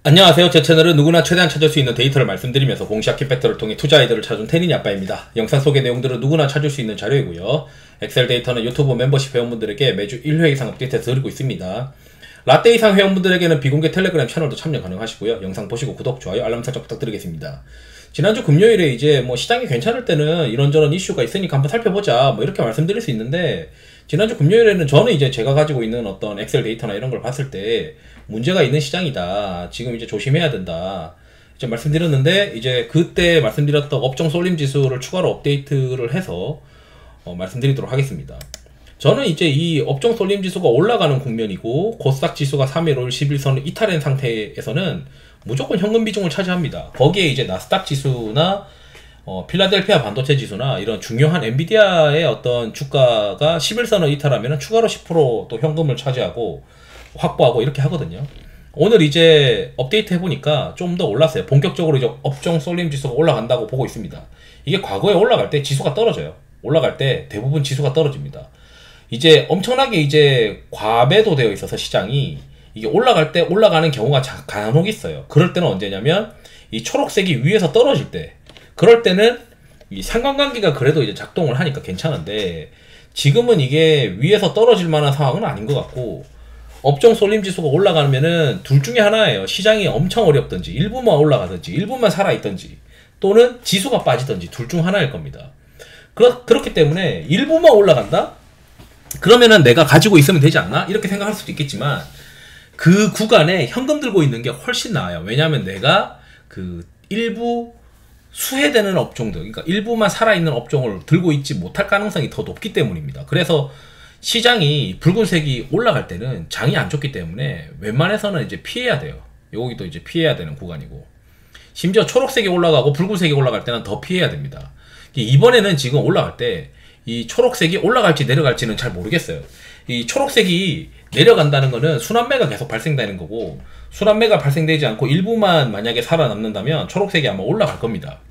안녕하세요. 제 채널은 누구나 최대한 찾을 수 있는 데이터를 말씀드리면서 공시학 킥팩터를 통해 투자 아이디어를 찾은 태린이 아빠입니다. 영상 속의 내용들은 누구나 찾을 수 있는 자료이고요. 엑셀 데이터는 유튜브 멤버십 회원분들에게 매주 1회 이상 업데이트해서 드리고 있습니다. 라떼 이상 회원분들에게는 비공개 텔레그램 채널도 참여 가능하시고요. 영상 보시고 구독, 좋아요, 알람 설정 부탁드리겠습니다. 지난주 금요일에 이제 시장이 괜찮을 때는 이런저런 이슈가 있으니까 한번 살펴보자 이렇게 말씀드릴 수 있는데, 지난주 금요일에는 저는 이제 제가 가지고 있는 어떤 엑셀 데이터나 이런 걸 봤을 때 문제가 있는 시장이다, 지금 이제 조심해야 된다 이제 말씀드렸는데, 이제 그때 말씀드렸던 업종 쏠림 지수를 추가로 업데이트를 해서 말씀드리도록 하겠습니다. 저는 이제 이 업종 쏠림 지수가 올라가는 국면이고 코스닥 지수가 3일 11선을 이탈한 상태에서는 무조건 현금 비중을 차지합니다. 거기에 이제 나스닥 지수나 필라델피아 반도체 지수나 이런 중요한 엔비디아의 어떤 주가가 11선을 이탈하면 추가로 10% 또 현금을 차지하고 확보하고 이렇게 하거든요. 오늘 이제 업데이트 해보니까 좀 더 올랐어요. 본격적으로 이제 업종 쏠림 지수가 올라간다고 보고 있습니다. 이게 과거에 올라갈 때 지수가 떨어져요. 올라갈 때 대부분 지수가 떨어집니다. 이제 엄청나게 이제 과매도 되어 있어서 시장이 이게 올라갈 때 올라가는 경우가 간혹 있어요. 그럴 때는 언제냐면 이 초록색이 위에서 떨어질 때, 그럴 때는 이 상관관계가 그래도 이제 작동을 하니까 괜찮은데, 지금은 이게 위에서 떨어질 만한 상황은 아닌 것 같고, 업종 쏠림 지수가 올라가면은 둘 중에 하나예요. 시장이 엄청 어렵든지 일부만 올라가든지 일부만 살아있든지 또는 지수가 빠지든지 둘 중 하나일 겁니다. 그렇기 때문에 일부만 올라간다? 그러면은 내가 가지고 있으면 되지 않나? 이렇게 생각할 수도 있겠지만 그 구간에 현금 들고 있는 게 훨씬 나아요. 왜냐하면 내가 그 일부 수혜되는 업종들, 그러니까 일부만 살아있는 업종을 들고 있지 못할 가능성이 더 높기 때문입니다. 그래서 시장이 붉은색이 올라갈 때는 장이 안 좋기 때문에 웬만해서는 이제 피해야 돼요. 여기도 이제 피해야 되는 구간이고, 심지어 초록색이 올라가고 붉은색이 올라갈 때는 더 피해야 됩니다. 이번에는 지금 올라갈 때 이 초록색이 올라갈지 내려갈지는 잘 모르겠어요. 이 초록색이 내려간다는 거는 순환매가 계속 발생되는 거고, 순환매가 발생되지 않고 일부만 만약에 살아남는다면 초록색이 아마 올라갈 겁니다.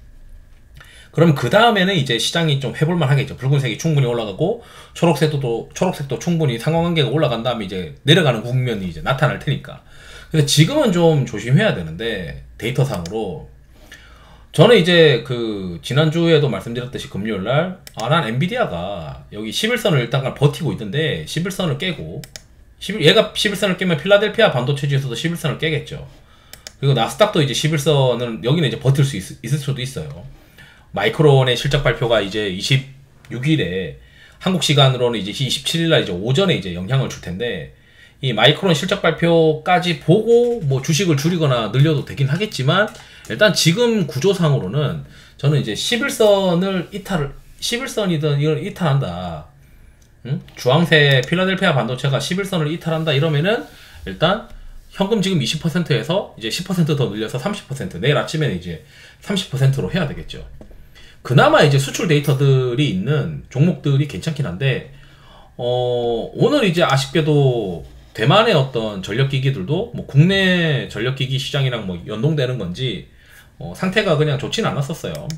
그럼 그 다음에는 이제 시장이 좀 해볼만 하겠죠. 붉은색이 충분히 올라가고 초록색도 충분히 상관관계가 올라간 다음에 이제 내려가는 국면이 이제 나타날 테니까. 그래서 지금은 좀 조심해야 되는데, 데이터상으로 저는 이제 그 지난주에도 말씀드렸듯이 금요일날 난 엔비디아가 여기 11선을 일단 버티고 있던데 11선을 깨고, 얘가 11선을 깨면 필라델피아 반도체 지수도 11선을 깨겠죠. 그리고 나스닥도 이제 11선은 여기는 이제 버틸 수 있을 수도 있어요. 마이크론의 실적 발표가 이제 26일에 한국 시간으로는 이제 27일날 이제 오전에 이제 영향을 줄 텐데, 이 마이크론 실적 발표까지 보고 주식을 줄이거나 늘려도 되긴 하겠지만, 일단 지금 구조상으로는 저는 이제 11선이든 이걸 이탈한다. 주황색 필라델피아 반도체가 11선을 이탈한다 이러면은 일단 현금 지금 20%에서 이제 10% 더 늘려서 30%, 내일 아침에는 이제 30%로 해야 되겠죠. 그나마 이제 수출 데이터들이 있는 종목들이 괜찮긴 한데, 오늘 이제 아쉽게도 대만의 어떤 전력기기들도 국내 전력기기 시장이랑 연동되는 건지 상태가 그냥 좋지는 않았었어요.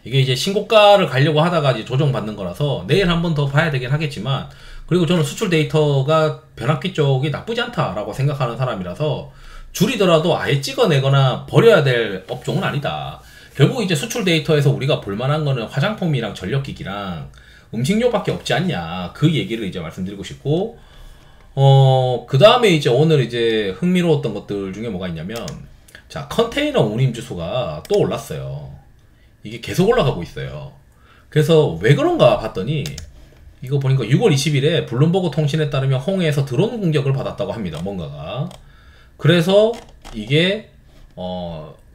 이게 이제 신고가를 가려고 하다가 이제 조정받는 거라서 내일 한 번 더 봐야 되긴 하겠지만, 그리고 저는 수출 데이터가 변압기 쪽이 나쁘지 않다라고 생각하는 사람이라서 줄이더라도 아예 찍어내거나 버려야 될 업종은 아니다. 결국 이제 수출 데이터에서 우리가 볼만한 거는 화장품이랑 전력기기랑 음식료밖에 없지 않냐, 그 얘기를 이제 말씀드리고 싶고, 그 다음에 이제 오늘 이제 흥미로웠던 것들 중에 뭐가 있냐면, 자, 컨테이너 운임 지수가 또 올랐어요. 이게 계속 올라가고 있어요. 그래서 왜 그런가 봤더니 이거 보니까 6월 20일에 블룸버그 통신에 따르면 홍해에서 드론 공격을 받았다고 합니다. 뭔가가. 그래서 이게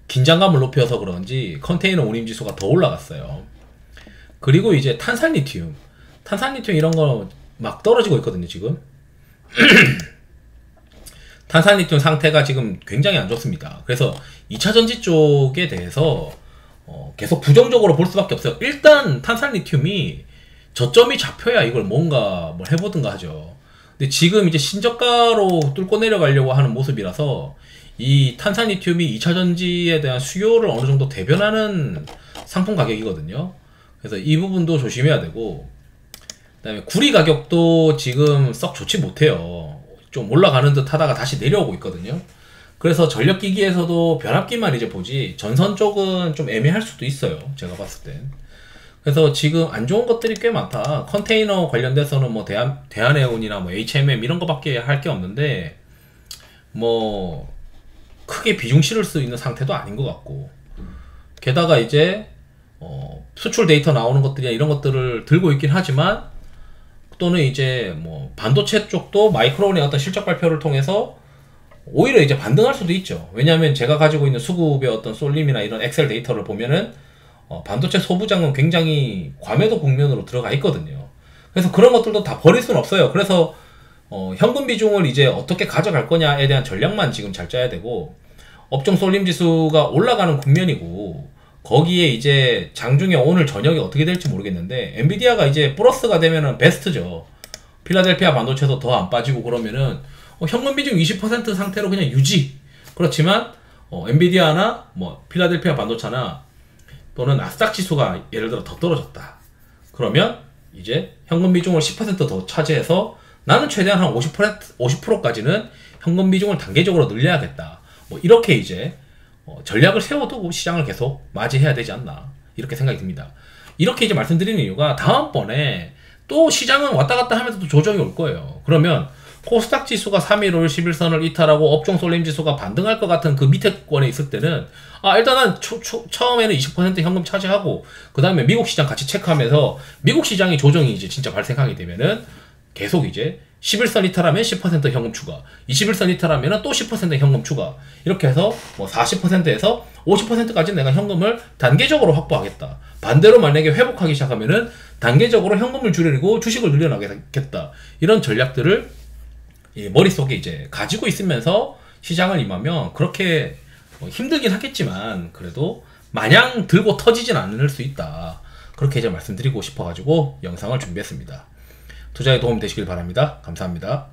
긴장감을 높여서 그런지 컨테이너 운임 지수가 더 올라갔어요. 그리고 이제 탄산리튬 이런 거 막 떨어지고 있거든요, 지금. 탄산리튬 상태가 지금 굉장히 안 좋습니다. 그래서 2차전지 쪽에 대해서 계속 부정적으로 볼 수밖에 없어요. 일단 탄산리튬이 저점이 잡혀야 이걸 뭔가 해보든가 하죠. 근데 지금 이제 신저가로 뚫고 내려가려고 하는 모습이라서 이 탄산리튬이 2차전지에 대한 수요를 어느 정도 대변하는 상품 가격이거든요. 그래서 이 부분도 조심해야 되고, 그 다음에 구리 가격도 지금 썩 좋지 못해요. 좀 올라가는 듯 하다가 다시 내려오고 있거든요. 그래서 전력기기에서도 변압기만 이제 보지 전선 쪽은 좀 애매할 수도 있어요. 제가 봤을 땐. 그래서 지금 안 좋은 것들이 꽤 많다. 컨테이너 관련돼서는 뭐 대한해운이나 뭐 HMM 이런 거밖에 할 게 없는데 뭐 크게 비중 실을 수 있는 상태도 아닌 것 같고, 게다가 이제 수출 데이터 나오는 것들이나 이런 것들을 들고 있긴 하지만, 또는 이제 뭐 반도체 쪽도 마이크론의 어떤 실적 발표를 통해서 오히려 이제 반등할 수도 있죠. 왜냐하면 제가 가지고 있는 수급의 어떤 쏠림이나 이런 엑셀 데이터를 보면은 반도체 소부장은 굉장히 과매도 국면으로 들어가 있거든요. 그래서 그런 것들도 다 버릴 수는 없어요. 그래서 현금 비중을 이제 어떻게 가져갈 거냐에 대한 전략만 지금 잘 짜야 되고, 업종 쏠림 지수가 올라가는 국면이고, 거기에 이제 장중에 오늘 저녁에 어떻게 될지 모르겠는데 엔비디아가 이제 플러스가 되면은 베스트죠. 필라델피아 반도체도 더 안 빠지고 그러면은 현금 비중 20% 상태로 그냥 유지. 그렇지만 엔비디아나 뭐 필라델피아 반도체나 또는 나스닥 지수가 예를 들어 더 떨어졌다. 그러면 이제 현금 비중을 10%더 차지해서 나는 최대한 한 50%까지는 현금 비중을 단계적으로 늘려야겠다. 뭐 이렇게 이제 전략을 세워두고 시장을 계속 맞이해야 되지 않나, 이렇게 생각이 듭니다. 이렇게 이제 말씀드리는 이유가 다음번에 또 시장은 왔다 갔다 하면서 또 조정이 올 거예요. 그러면 코스닥 지수가 3일월 11선을 이탈하고 업종 쏠림 지수가 반등할 것 같은 그 밑에 권에 있을 때는 일단은 처음에는 20% 현금 차지하고 그 다음에 미국 시장 같이 체크하면서 미국 시장의 조정이 이제 진짜 발생하게 되면은 계속 이제 11선 이탈하면 10% 현금 추가, 21선 이탈하면 또 10% 현금 추가, 이렇게 해서 뭐 40%에서 50%까지 내가 현금을 단계적으로 확보하겠다. 반대로 만약에 회복하기 시작하면은 단계적으로 현금을 줄이고 주식을 늘려나가겠다. 이런 전략들을 머릿속에 이제 가지고 있으면서 시장을 임하면 그렇게 힘들긴 하겠지만 그래도 마냥 들고 터지진 않을 수 있다. 그렇게 이제 말씀드리고 싶어가지고 영상을 준비했습니다. 투자에 도움 되시길 바랍니다. 감사합니다.